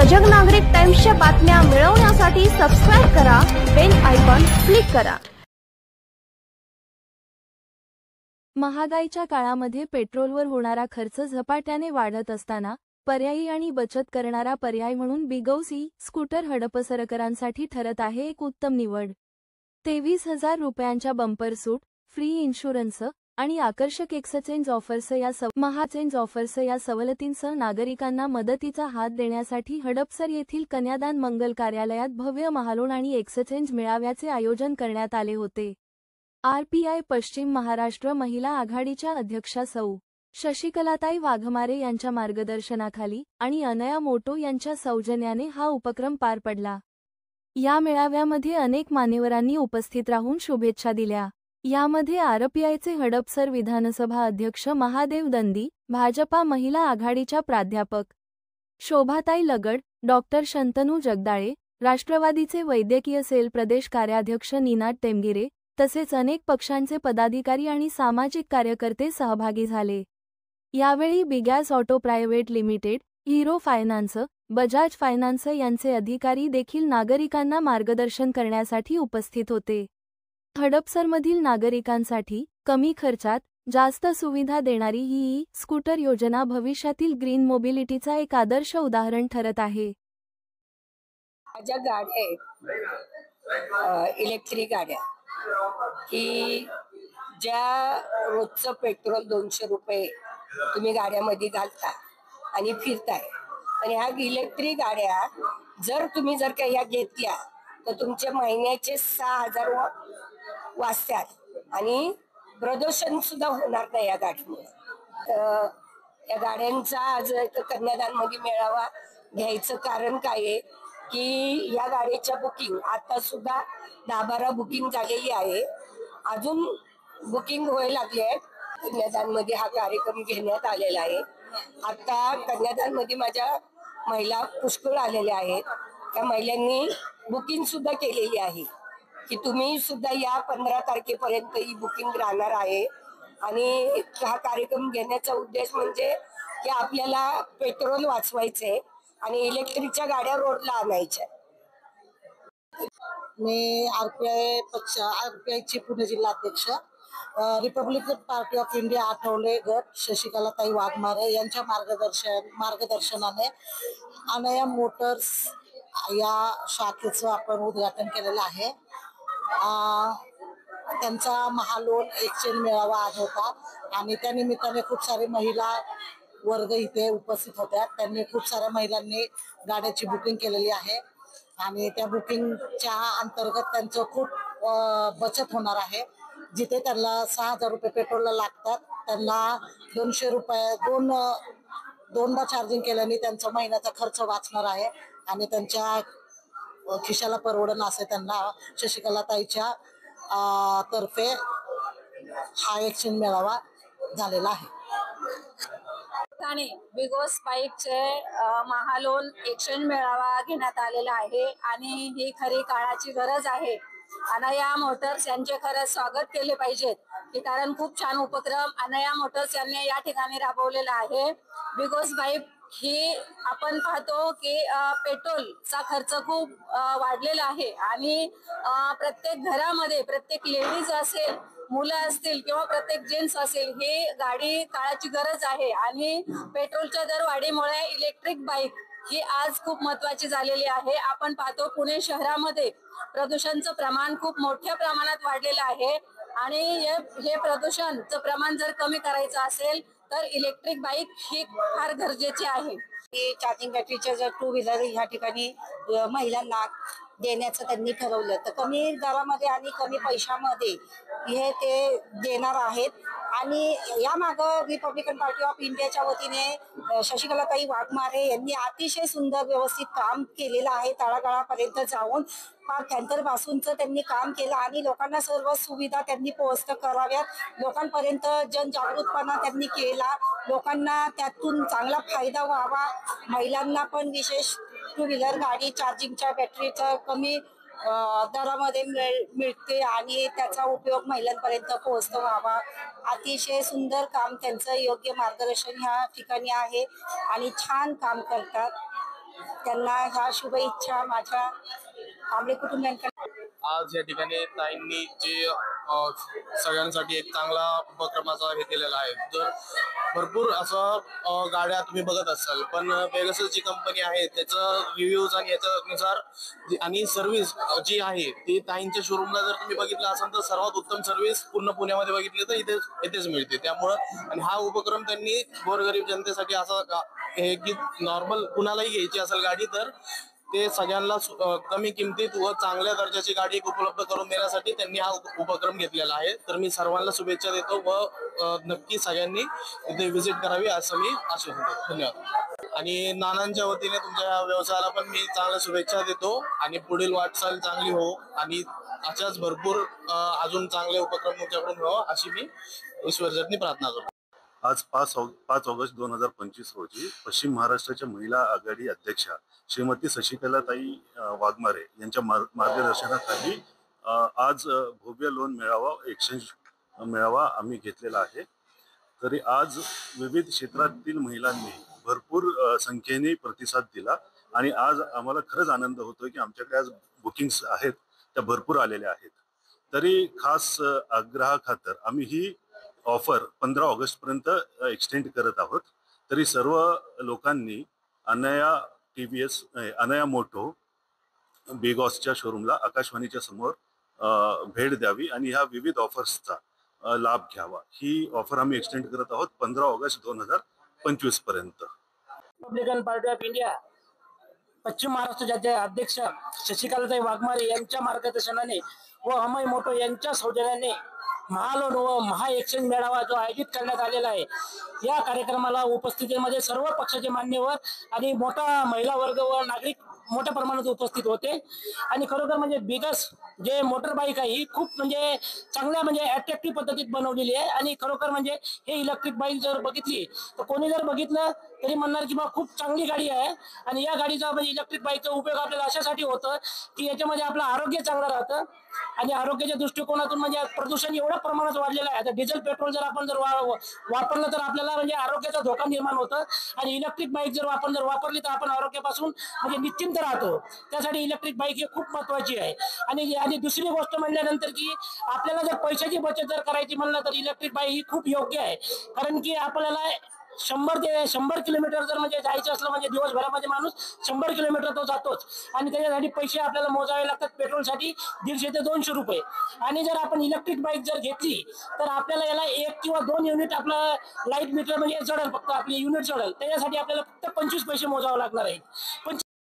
सजग नागरिक टाइम्सच्या बातम्या मिळवण्यासाठी सबस्क्राइब करा, बेल आयकॉन क्लिक करा। महागाईच्या काळामध्ये पेट्रोलवर होणारा खर्च झपाट्याने वाढत असताना पर्यायी आणि बचत करणारा पर्याय म्हणून बिगौस स्कूटर हडपसरकरांसाठी ठरत आहे एक उत्तम निवड। 23,000 रुपयांच्या बंपर सूट, फ्री इन्शुरन्स आणि आकर्षक एक्सचेंज ऑफर्स या सवलतींसह नागरिकांना मदतीचा हात देण्यासाठी हडपसर येथील कन्यादान मंगल कार्यालयात भव्य महालोन आणि एक्सचेंज मेळाव्याचे आयोजन करण्यात आले होते। RPI पश्चिम महाराष्ट्र महिला आघाडीच्या अध्यक्षा सौ. शशिकलाताई वाघमारे यांच्या मार्गदर्शनाखाली आणि अनया मोटो यांच्या सौजन्याने हा उपक्रम पार पडला। या मेळाव्यामध्ये अनेक मान्यवरांनी उपस्थित राहून शुभेच्छा दिल्या। यामध्ये RPIचे हडपसर विधानसभा अध्यक्ष महादेव दंदी, भाजपा महिला आघाडीच्या प्राध्यापक शोभाताई लगड, डॉक्टर शंतनू जगदाळे, राष्ट्रवादीचे वैद्यकीय सेल प्रदेश कार्याध्यक्ष निनाद टेमगिरे तसेच अनेक पक्षांचे पदाधिकारी आणि सामाजिक कार्यकर्ते सहभागी झाले। यावेळी Bigas auto private limited, Hero finance, Bajaj finance यांचे अधिकारी देखील नागरिकांना मार्गदर्शन करण्यासाठी उपस्थित होते। हडपसरमधील नागरिकांसाठी कमी खर्चात जास्त सुविधा देणारी ही स्कूटर योजना भविष्यातील ग्रीन मोबिलिटीचा एक आदर्श उदाहरण ठरत आहे। माझ्या गाड्या इलेक्ट्रिक गाड्या की ज्या रोजचं पेट्रोल 200 रुपये तुम्ही गाड्यामध्ये घालता आणि फिरताय, आणि ह्या इलेक्ट्रिक गाड्या जर काही ह्या घेतल्या तर तुमचे महिन्याचे 6,000 वाचतात आणि प्रदूषण सुद्धा होणार नाही या गाडीमुळे। या गाड्यांचा आज कन्यादान मध्ये मेळावा घ्यायचं कारण काय आहे की या गाडीच्या बुकिंग आता सुद्धा 10-12 बुकिंग झालेली आहे, अजून बुकिंग व्हायला लागली आहे। कन्यादान मध्ये हा कार्यक्रम घेण्यात आलेला आहे। आता कन्यादान मध्ये माझ्या महिला पुष्कळ आलेल्या आहेत, त्या महिलांनी बुकिंग सुद्धा केलेली आहे की तुम्ही सुद्धा या 15 तारखेपर्यंत ही बुकिंग राहणार आहे। आणि हा कार्यक्रम घेण्याचा उद्देश म्हणजे की आपल्याला पेट्रोल वाचवायचे आणि इलेक्ट्रिकच्या गाड्या रोडला आणायच्या। मी RPIची पुणे जिल्हा अध्यक्ष, Republican party of India Athawale गट शशिकलाताई वाघमारे यांच्या मार्गदर्शनाने अनया मोटर्स या शाखेचं आपण उद्घाटन केलेलं आहे। त्यांचा महालोन एक्सचेंज मेळावा आज होता आणि त्या निमित्ताने खूप सारे महिला वर्ग इथे उपस्थित होत्या। त्यांनी खूप साऱ्या महिलांनी गाड्याची बुकिंग केलेली आहे आणि त्या बुकिंगच्या अंतर्गत त्यांचं खूप बचत होणार आहे। जिथे त्यांना 6,000 रुपये पेट्रोलला लागतात, त्यांना 200 रुपये दोनदा चार्जिंग केल्याने त्यांचा महिन्याचा खर्च वाचणार आहे आणि त्यांच्या खिशाला परवडण असे त्यांना शशिकलाताईच्या तर्फे हा एक्सचेंज मेळावा झालेला आहे। बिगोस बाईकचे महालोन एक्सचेंज मेळावा घेण्यात आलेला आहे आणि ही खरी काळाची गरज आहे। अनया मोटर्स यांचे खरंच स्वागत केले पाहिजेत की कारण खूप छान उपक्रम अनया मोटर्स यांनी या ठिकाणी राबवलेला आहे। बिगोस बाईक ही आपण पाहतो की पेट्रोलचा खर्च खूप वाढलेला आहे आणि प्रत्येक घरामध्ये प्रत्येक लेडीज असेल, मुलं असतील किंवा प्रत्येक जेंट्स असेल, ही गाडी काळाची गरज आहे आणि पेट्रोलच्या दरवाढीमुळे इलेक्ट्रिक बाईक ही आज खूप महत्त्वाची झालेली आहे। आपण पाहतो पुणे शहरामध्ये प्रदूषणाचं प्रमाण खूप मोठ्या प्रमाणात वाढलेलं आहे आणि हे प्रदूषणाचं प्रमाण जर कमी करायचं असेल तर इलेक्ट्रिक बाईक ही फार गरजेची आहे। चार्जिंग बॅटरीच्या जर 2 व्हीलर ह्या ठिकाणी महिलांना देण्याचं त्यांनी ठरवलं तर कमी दरामध्ये आणि कमी पैशामध्ये हे ते देणार आहेत। आणि या मागं रिपब्लिकन पार्टी ऑफ इंडियाच्या वतीने शशिकलाताई वाघमारे यांनी अतिशय सुंदर व्यवस्थित काम केलेलं आहे। तळागाळापर्यंत जाऊन फार कॅन्टरपासूनचं त्यांनी काम केलं आणि लोकांना सर्व सुविधा त्यांनी पोहोचत कराव्यात, लोकांपर्यंत जनजागृतपणा त्यांनी केला, लोकांना त्यातून चांगला फायदा व्हावा। महिलांना पण विशेष 2 व्हीलर गाडी चार्जिंगच्या बॅटरीचा कमी दरामध्ये मिळते आणि त्याचा उपयोग महिलांपर्यंत पोहोचतो व्हावा। अतिशय सुंदर काम त्यांचं, योग्य मार्गदर्शन ह्या ठिकाणी आहे आणि छान काम करतात। त्यांना ह्या शुभेच्छा माझ्या कांबळे कुटुंबियांकडे. आज या ठिकाणी ताईंनी जे सगळ्यांसाठी एक चांगला उपक्रमाचा हे केलेला आहे. तर भरपूर असं गाड्या तुम्ही बघत असाल, पण पेगासस जी कंपनी आहे त्याचं रिव्ह्यूज आणि याच्यानुसार आणि सर्व्हिस जी आहे ती ताईंच्या शोरूमला जर तुम्ही बघितलं असाल तर सर्वात उत्तम सर्व्हिस पूर्ण पुण्यामध्ये बघितली तर इथेच मिळते. त्यामुळं आणि हा उपक्रम त्यांनी गोरगरीब जनतेसाठी असा हे की नॉर्मल कुणालाही घ्यायची असेल गाडी तर ते सगळ्यांना कमी किमतीत व चांगल्या दर्जाची गाडी उपलब्ध करून देण्यासाठी त्यांनी हा उपक्रम घेतलेला आहे. तर मी सर्वांना शुभेच्छा देतो व नक्की सगळ्यांनी इथे व्हिजिट करावी असं मी आश्वासन देतो. धन्यवाद. आणि नानांच्या वतीने तुमच्या व्यवसायाला पण मी चांगल्या शुभेच्छा देतो आणि पुढील वाटचाल चांगली हो आणि अशाच भरपूर अजून चांगले उपक्रम तुमच्याकडून हो अशी मी ईश्वरचरणी प्रार्थना करतो. आज 5 ऑगस्ट 2025 रोजी पश्चिम महाराष्ट्राच्या महिला आघाडी अध्यक्षा श्रीमती शशिकलाताई वाघमारे यांच्या मार्गदर्शनाखाली आज भव्य लोन मेळावा एक्सचेंज मेळावा आम्ही घेतलेला आहे. तरी आज विविध क्षेत्रातील महिलांनी भरपूर संख्येने प्रतिसाद दिला आणि आज आम्हाला खरंच आनंद होतो की आमच्याकडे आज बुकिंग्स आहेत त्या भरपूर आलेल्या आहेत. तरी खास आग्रहाखातर आम्ही ही ऑफर 15 ऑगस्ट पर्यंत एक्सटेंड करत आहोत. तरी सर्व लोकांनी अनया मोटो बेगॉसच्या शोरूमला आकाशवाणीच्या समोर भेट द्यावी आणि ह्या विविध ऑफर्सचा लाभ घ्यावा. ही ऑफर आम्ही एक्सटेंड करत आहोत 15 ऑगस्ट 2025 पर्यंत. रिपब्लिकन पार्टी ऑफ इंडिया पश्चिम महाराष्ट्राच्या अध्यक्ष शशिकलाताई वाघमारे यांच्या मार्गदर्शनाने व अमय मोटो यांच्या सौजन्याने महालोन व महा एक्सचेंज मेळावा जो आयोजित करण्यात आलेला आहे. या कार्यक्रमाला उपस्थितीमध्ये सर्व पक्षाचे मान्यवर आणि मोठा महिला वर्ग व नागरिक मोठ्या प्रमाणात उपस्थित होते. आणि खरोखर म्हणजे बिगस जे मोटर बाईक आहे ही खूप म्हणजे चांगल्या म्हणजे अट्रॅक्टिव्ह पद्धतीत बनवलेली आहे. आणि खरोखर म्हणजे हे इलेक्ट्रिक बाईक जर बघितली तर कोणी जर बघितलं तरी म्हणणार की बा खूप चांगली गाडी आहे. आणि या गाडीचा म्हणजे इलेक्ट्रिक बाईकचा उपयोग आपल्याला अशासाठी होतं की याच्यामध्ये आपलं आरोग्य चांगलं राहतं आणि आरोग्याच्या दृष्टिकोनातून म्हणजे प्रदूषण एवढ्या प्रमाणात वाढलेलं आहे. आता डिझेल पेट्रोल जर आपण जर वापरलं तर आपल्याला म्हणजे आरोग्याचा धोका निर्माण होतं आणि इलेक्ट्रिक बाईक जर आपण जर वापरली तर आपण आरोग्यापासून म्हणजे निश्चिंत राहतो. त्यासाठी इलेक्ट्रिक बाईक ही खूप महत्वाची आहे. आणि दुसरी गोष्ट म्हणल्यानंतर की आपल्याला जर पैशाची बचत जर करायची म्हणलं तर इलेक्ट्रिक बाईक ही खूप योग्य आहे. कारण की आपल्याला 100 किलोमीटर जर म्हणजे जायचं असलं म्हणजे दिवसभरामध्ये माणूस 100 किलोमीटर तो जातोच आणि त्याच्यासाठी पैसे आपल्याला मोजावे लागतात. पेट्रोलसाठी 150 ते 200 रुपये. आणि जर आपण इलेक्ट्रिक बाईक जर घेतली तर आपल्याला याला 1 किंवा 2 युनिट आपलं लाईट मीटर म्हणजे चढेल, फक्त आपली युनिट चढेल. त्याच्यासाठी आपल्याला फक्त 25 पैसे मोजावं लागणार आहे. पण